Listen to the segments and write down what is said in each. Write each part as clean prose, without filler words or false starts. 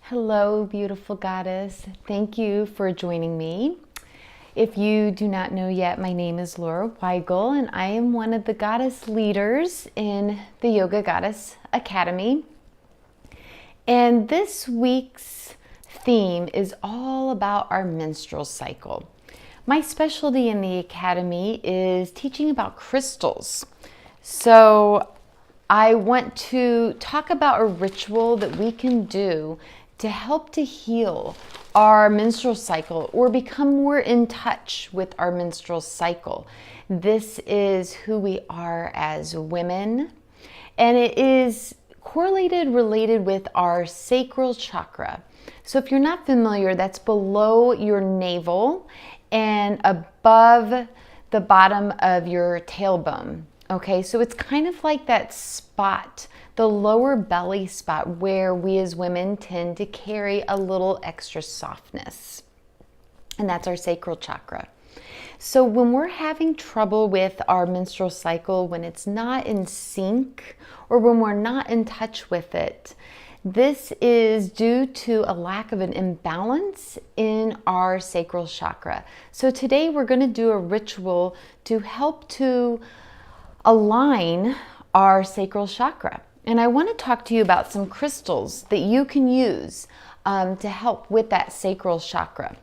Hello, beautiful goddess. Thank you for joining me. If you do not know yet, my name is Laura Weigel, and I am one of the goddess leaders in the Yoga Goddess Academy. And this week's theme is all about our menstrual cycle. My specialty in the Academy is teaching about crystals. So I want to talk about a ritual that we can do to help to heal our menstrual cycle or become more in touch with our menstrual cycle. This is who we are as women, and it is related with our sacral chakra. So if you're not familiar, that's below your navel and above the bottom of your tailbone. Okay, so it's kind of like that spot, the lower belly spot where we as women tend to carry a little extra softness. And that's our sacral chakra. So when we're having trouble with our menstrual cycle, when it's not in sync or when we're not in touch with it, this is due to a lack of an imbalance in our sacral chakra. So today we're going to do a ritual to help to align our sacral chakra. And I want to talk to you about some crystals that you can use to help with that sacral chakra.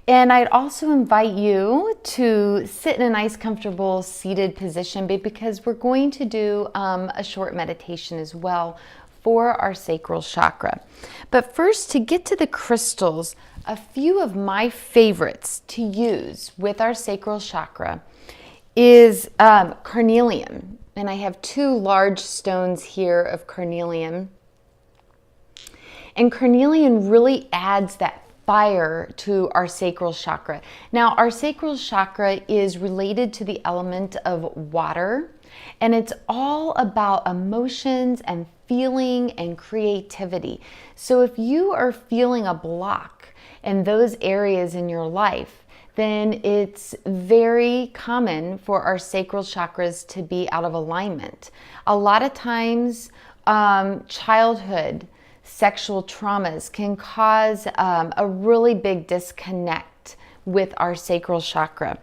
And I'd also invite you to sit in a nice, comfortable, seated position because we're going to do a short meditation as well for our sacral chakra. But first, to get to the crystals, a few of my favorites to use with our sacral chakra is carnelian. And I have two large stones here of carnelian. And carnelian really adds that fire to our sacral chakra. Now, our sacral chakra is related to the element of water, and it's all about emotions and feeling and creativity. So if you are feeling a block in those areas in your life, then it's very common for our sacral chakras to be out of alignment. A lot of times, childhood sexual traumas can cause a really big disconnect with our sacral chakra.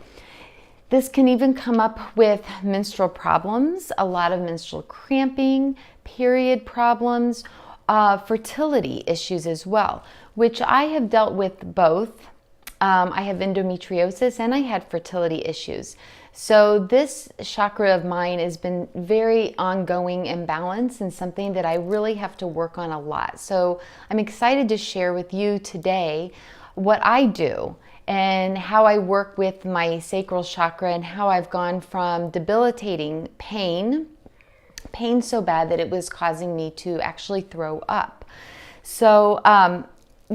This can even come up with menstrual problems, a lot of menstrual cramping, period problems, fertility issues as well, which I have dealt with both. I have endometriosis and I had fertility issues. So this chakra of mine has been very ongoing imbalance and something that I really have to work on a lot. So I'm excited to share with you today what I do and how I work with my sacral chakra and how I've gone from debilitating pain so bad that it was causing me to actually throw up. So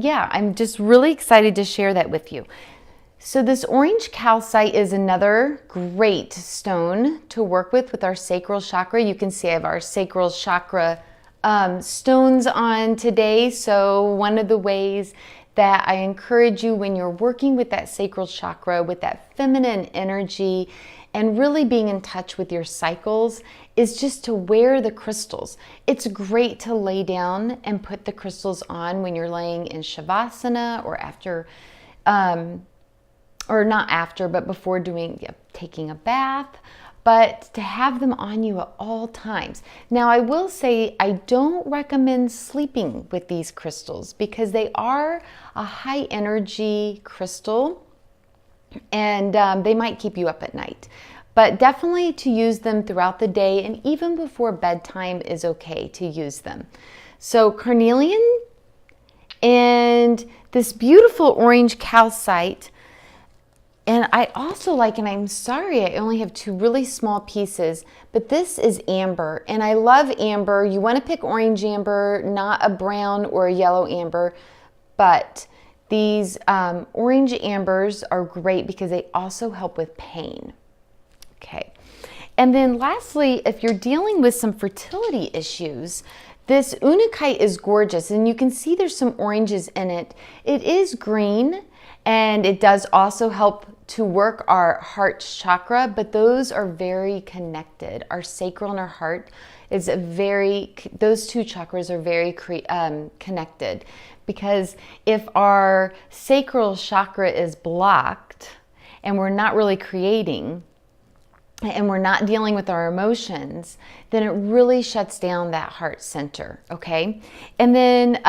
yeah, I'm just really excited to share that with you. So this orange calcite is another great stone to work with our sacral chakra. You can see I have our sacral chakra stones on today. So one of the ways that I encourage you when you're working with that sacral chakra, with that feminine energy, and really being in touch with your cycles is just to wear the crystals. It's great to lay down and put the crystals on when you're laying in Shavasana or after, or not after, but before taking a bath, but to have them on you at all times. Now, I will say I don't recommend sleeping with these crystals because they are a high energy crystal and they might keep you up at night. But definitely to use them throughout the day and even before bedtime is okay to use them. So carnelian and this beautiful orange calcite. And I also like, and I'm sorry I only have two really small pieces, but this is amber. And I love amber. You want to pick orange amber, not a brown or a yellow amber. But these orange ambers are great because they also help with pain. Okay. And then lastly, if you're dealing with some fertility issues, this unakite is gorgeous. And you can see there's some oranges in it. It is green and it does also help to work our heart chakra, but those are very connected. Our sacral and our heart those two chakras are very connected, because if our sacral chakra is blocked and we're not really creating, and we're not dealing with our emotions, then it really shuts down that heart center, okay? And then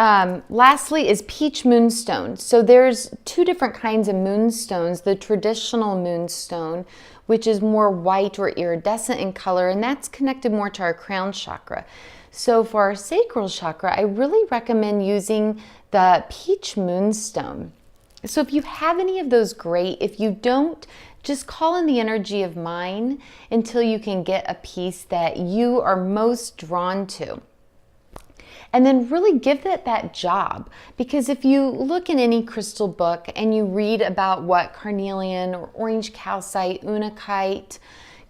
lastly is peach moonstone. So there's two different kinds of moonstones. The traditional moonstone, which is more white or iridescent in color, and that's connected more to our crown chakra. So for our sacral chakra, I really recommend using the peach moonstone. So if you have any of those, great. If you don't, just call in the energy of mine until you can get a piece that you are most drawn to. And then really give it that job. Because if you look in any crystal book and you read about what carnelian or orange calcite, unakite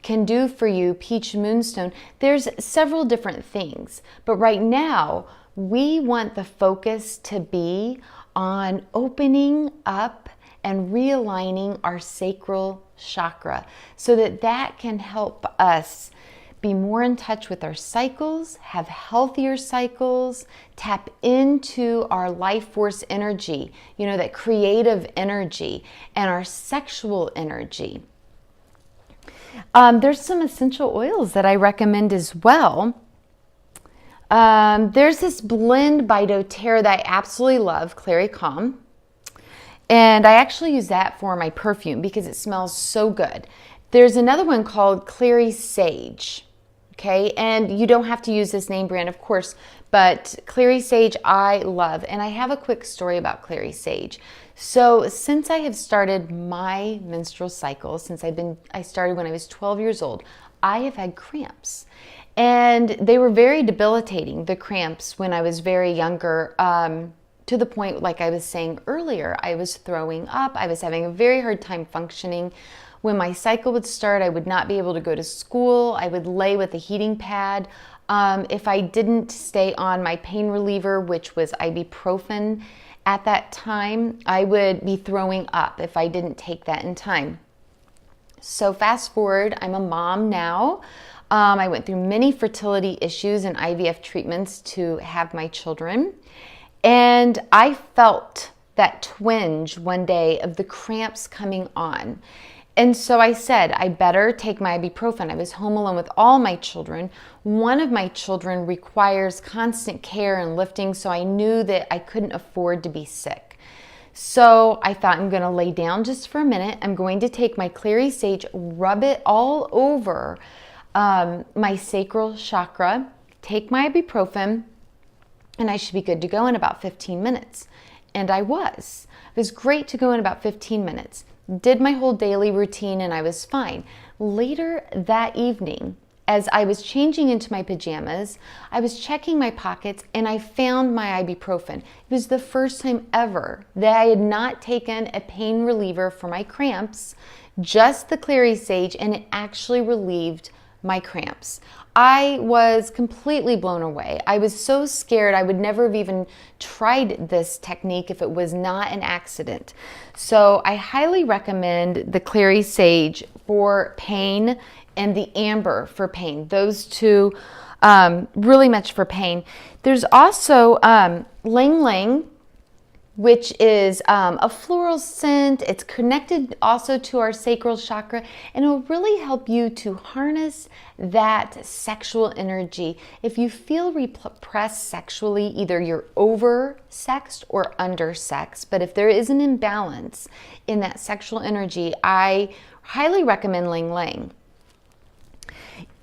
can do for you, peach moonstone, there's several different things. But right now, we want the focus to be on opening up and realigning our sacral chakra so that can help us be more in touch with our cycles, have healthier cycles, tap into our life force energy, that creative energy, and our sexual energy. There's some essential oils that I recommend as well. There's this blend by doTERRA that I absolutely love, Clary Calm. And I actually use that for my perfume because it smells so good. There's another one called Clary Sage, okay? And you don't have to use this name brand, of course, but Clary Sage I love. And I have a quick story about Clary Sage. So since I have started my menstrual cycle, I started when I was 12 years old, I have had cramps. And they were very debilitating, the cramps, when I was very younger. To the point, like I was saying earlier, I was throwing up. I was having a very hard time functioning. When my cycle would start, I would not be able to go to school. I would lay with a heating pad. If I didn't stay on my pain reliever, which was ibuprofen at that time, I would be throwing up if I didn't take that in time. So fast forward, I'm a mom now. I went through many fertility issues and IVF treatments to have my children. And I felt that twinge one day of the cramps coming on. And so I said, I better take my ibuprofen. I was home alone with all my children. One of my children requires constant care and lifting, so I knew that I couldn't afford to be sick. So I thought, I'm going to lay down just for a minute. I'm going to take my Clary Sage, rub it all over my sacral chakra, take my ibuprofen, and I should be good to go in about 15 minutes. And I was. It was great to go in about 15 minutes. Did my whole daily routine and I was fine. Later that evening, as I was changing into my pajamas, I was checking my pockets and I found my ibuprofen. It was the first time ever that I had not taken a pain reliever for my cramps, just the Clary Sage, and it actually relieved my cramps. I was completely blown away. I was so scared. I would never have even tried this technique if it was not an accident. So I highly recommend the Clary Sage for pain and the amber for pain. Those two really much for pain. There's also Lang Lang, which is a floral scent. It's connected also to our sacral chakra, and it will really help you to harness that sexual energy. If you feel repressed sexually, either you're over-sexed or under-sexed, but if there is an imbalance in that sexual energy, I highly recommend Lang Lang.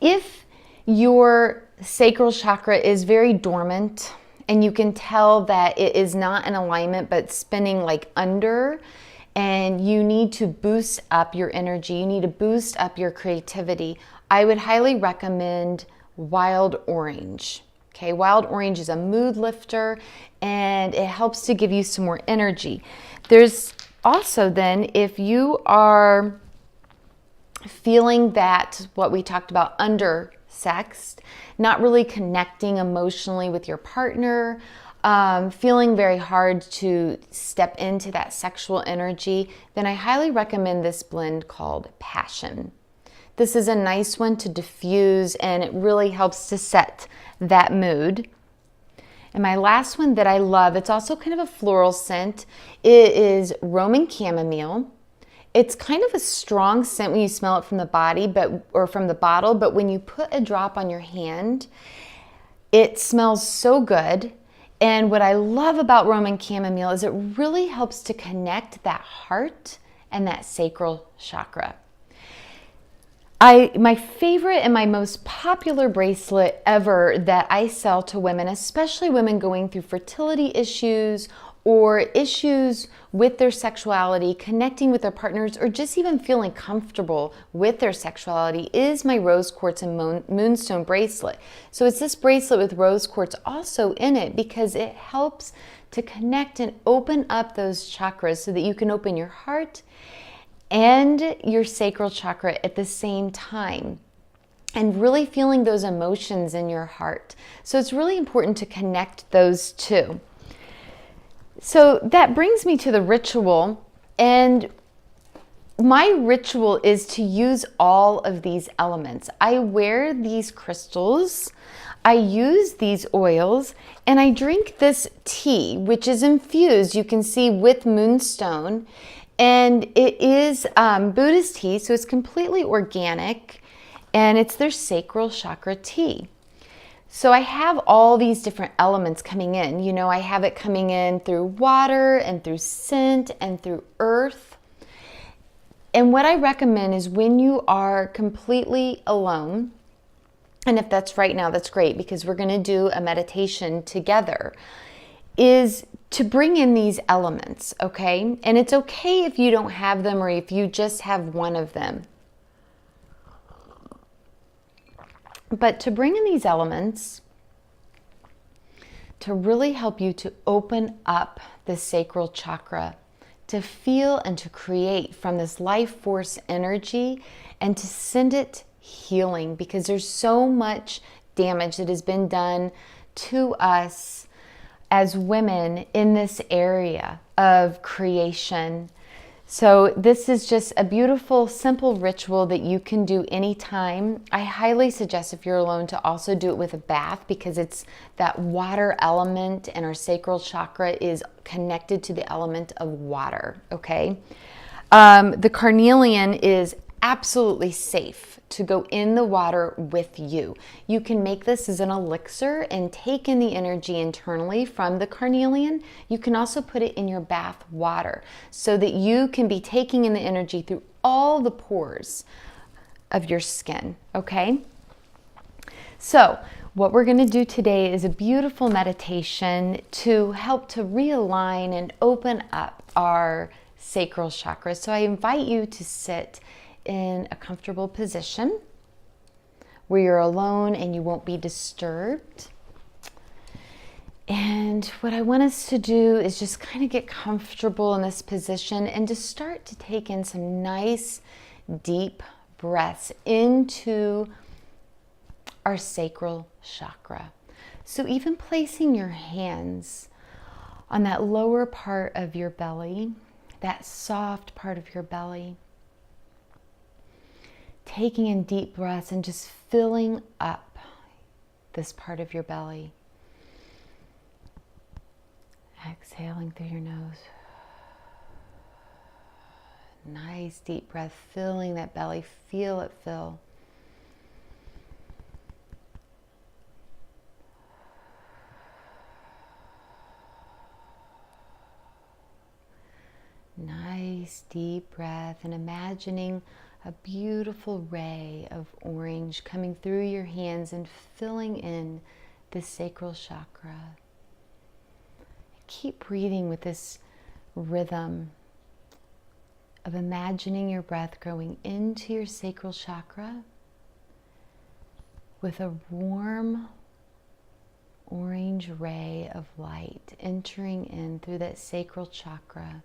If your sacral chakra is very dormant, and you can tell that it is not in alignment but spinning like under, and you need to boost up your energy, you need to boost up your creativity, I would highly recommend Wild Orange. Okay, Wild Orange is a mood lifter and it helps to give you some more energy. There's also then, if you are feeling that what we talked about, under sexed, not really connecting emotionally with your partner, feeling very hard to step into that sexual energy, then I highly recommend this blend called Passion. This is a nice one to diffuse, and it really helps to set that mood. And my last one that I love, it's also kind of a floral scent. It is Roman Chamomile. It's kind of a strong scent when you smell it from the body, or from the bottle, but when you put a drop on your hand, it smells so good. And what I love about Roman Chamomile is it really helps to connect that heart and that sacral chakra. My favorite and my most popular bracelet ever that I sell to women, especially women going through fertility issues or issues with their sexuality, connecting with their partners, or just even feeling comfortable with their sexuality, is my rose quartz and moonstone bracelet. So it's this bracelet with rose quartz also in it because it helps to connect and open up those chakras so that you can open your heart and your sacral chakra at the same time, and really feeling those emotions in your heart. So it's really important to connect those two. So that brings me to the ritual, and my ritual is to use all of these elements. I wear these crystals, I use these oils, and I drink this tea, which is infused, you can see, with moonstone. And it is Buddhist tea, so it's completely organic, and it's their sacral chakra tea. So I have all these different elements coming in. You know, I have it coming in through water and through scent and through earth. And what I recommend is when you are completely alone, and if that's right now, that's great because we're going to do a meditation together, is to bring in these elements, okay? And it's okay if you don't have them or if you just have one of them. But to bring in these elements to really help you to open up the sacral chakra, to feel and to create from this life force energy and to send it healing, because there's so much damage that has been done to us as women in this area of creation. So this is just a beautiful, simple ritual that you can do anytime. I highly suggest, if you're alone, to also do it with a bath, because it's that water element, and our sacral chakra is connected to the element of water, okay? The carnelian is absolutely safe to go in the water with you. You can make this as an elixir and take in the energy internally from the carnelian. You can also put it in your bath water so that you can be taking in the energy through all the pores of your skin, okay? So what we're going to do today is a beautiful meditation to help to realign and open up our sacral chakra. So I invite you to sit in a comfortable position where you're alone and you won't be disturbed. And what I want us to do is just kind of get comfortable in this position and to start to take in some nice deep breaths into our sacral chakra. So even placing your hands on that lower part of your belly, that soft part of your belly, taking in deep breaths and just filling up this part of your belly. Exhaling through your nose. Nice deep breath, filling that belly. Feel it fill. Nice deep breath, and imagining a beautiful ray of orange coming through your hands and filling in the sacral chakra. Keep breathing with this rhythm of imagining your breath growing into your sacral chakra with a warm orange ray of light entering in through that sacral chakra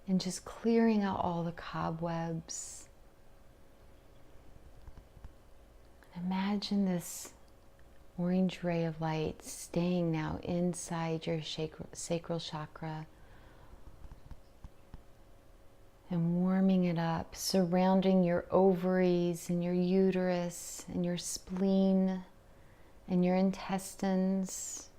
and just clearing out all the cobwebs. Imagine this orange ray of light staying now inside your sacral chakra and warming it up, surrounding your ovaries and your uterus and your spleen and your intestines.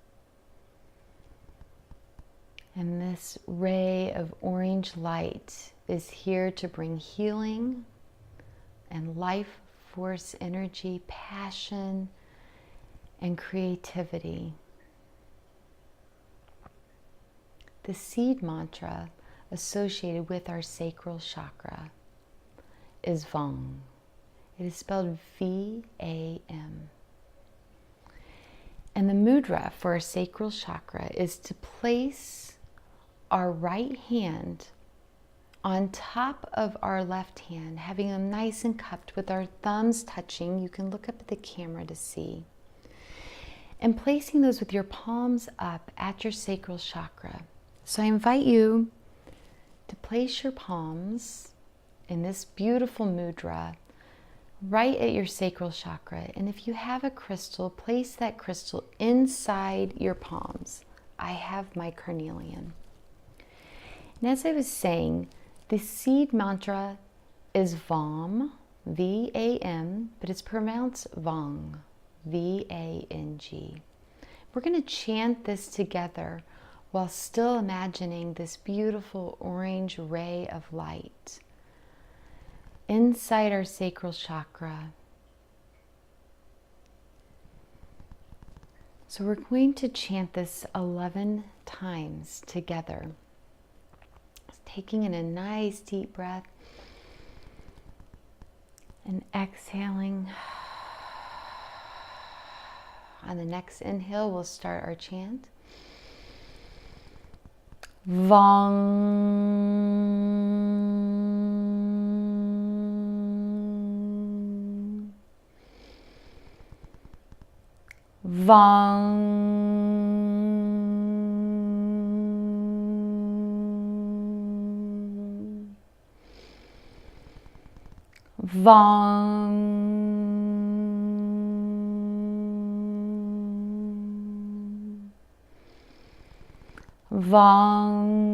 And this ray of orange light is here to bring healing and life force energy, passion, and creativity. The seed mantra associated with our sacral chakra is Vam. It is spelled V-A-M. And the mudra for our sacral chakra is to place our right hand on top of our left hand, having them nice and cupped with our thumbs touching. You can look up at the camera to see. And placing those with your palms up at your sacral chakra. So I invite you to place your palms in this beautiful mudra right at your sacral chakra. And if you have a crystal, place that crystal inside your palms. I have my carnelian. And as I was saying, the seed mantra is Vam, V-A-M, but it's pronounced Vang, V-A-N-G. We're going to chant this together while still imagining this beautiful orange ray of light inside our sacral chakra. So we're going to chant this 11 times together. Taking in a nice deep breath and exhaling. On the next inhale, we'll start our chant. Vang. Vang. Vang. Vang.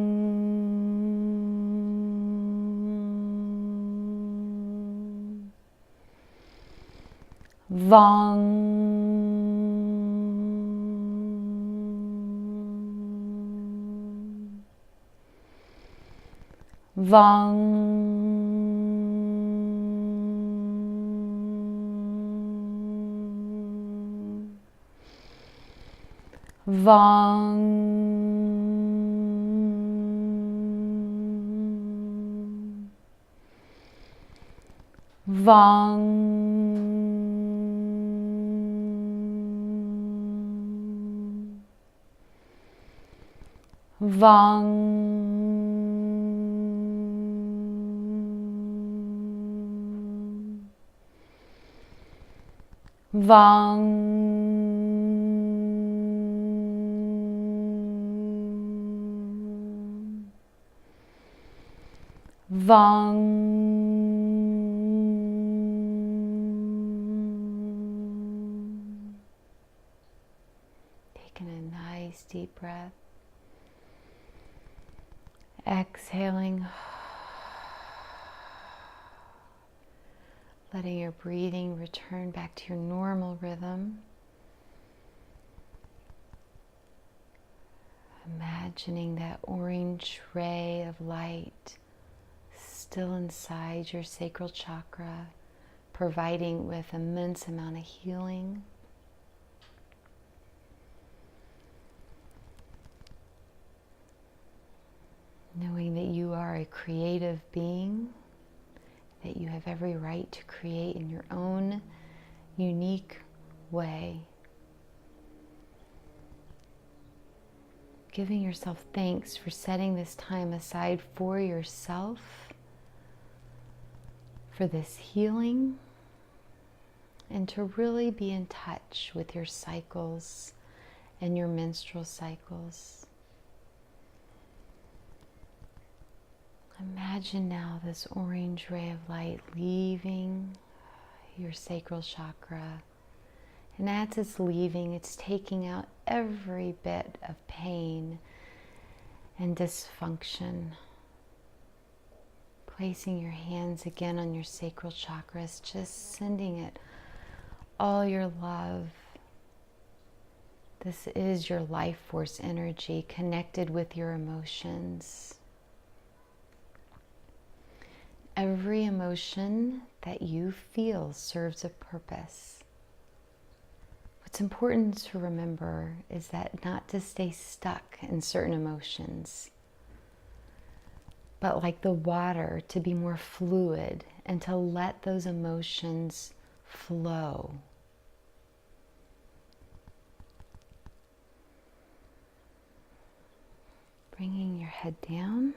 Vang. Vang. Vang. Vang. Vang. Vang. Vang. Taking a nice deep breath. Exhaling. Letting your breathing return back to your normal rhythm. Imagining that orange ray of light still inside your sacral chakra, providing with immense amount of healing. Knowing that you are a creative being, that you have every right to create in your own unique way. Giving yourself thanks for setting this time aside for yourself, for this healing, and to really be in touch with your cycles and your menstrual cycles. Imagine now this orange ray of light leaving your sacral chakra And as it's leaving, it's taking out every bit of pain and dysfunction. Placing your hands again on your sacral chakras, just sending it all your love. This is your life force energy connected with your emotions. Every emotion that you feel serves a purpose. What's important to remember is that not to stay stuck in certain emotions, but like the water, to be more fluid and to let those emotions flow. Bringing your head down,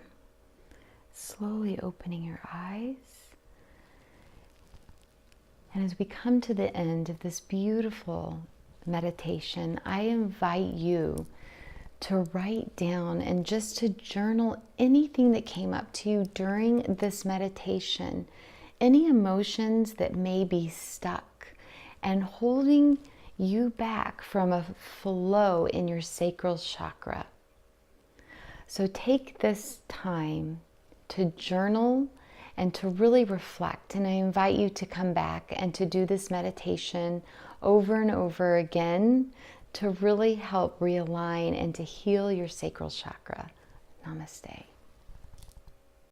slowly opening your eyes. And as we come to the end of this beautiful meditation, I invite you to write down and just to journal anything that came up to you during this meditation, any emotions that may be stuck and holding you back from a flow in your sacral chakra. So take this time to journal and to really reflect. And I invite you to come back and to do this meditation over and over again to really help realign and to heal your sacral chakra. Namaste.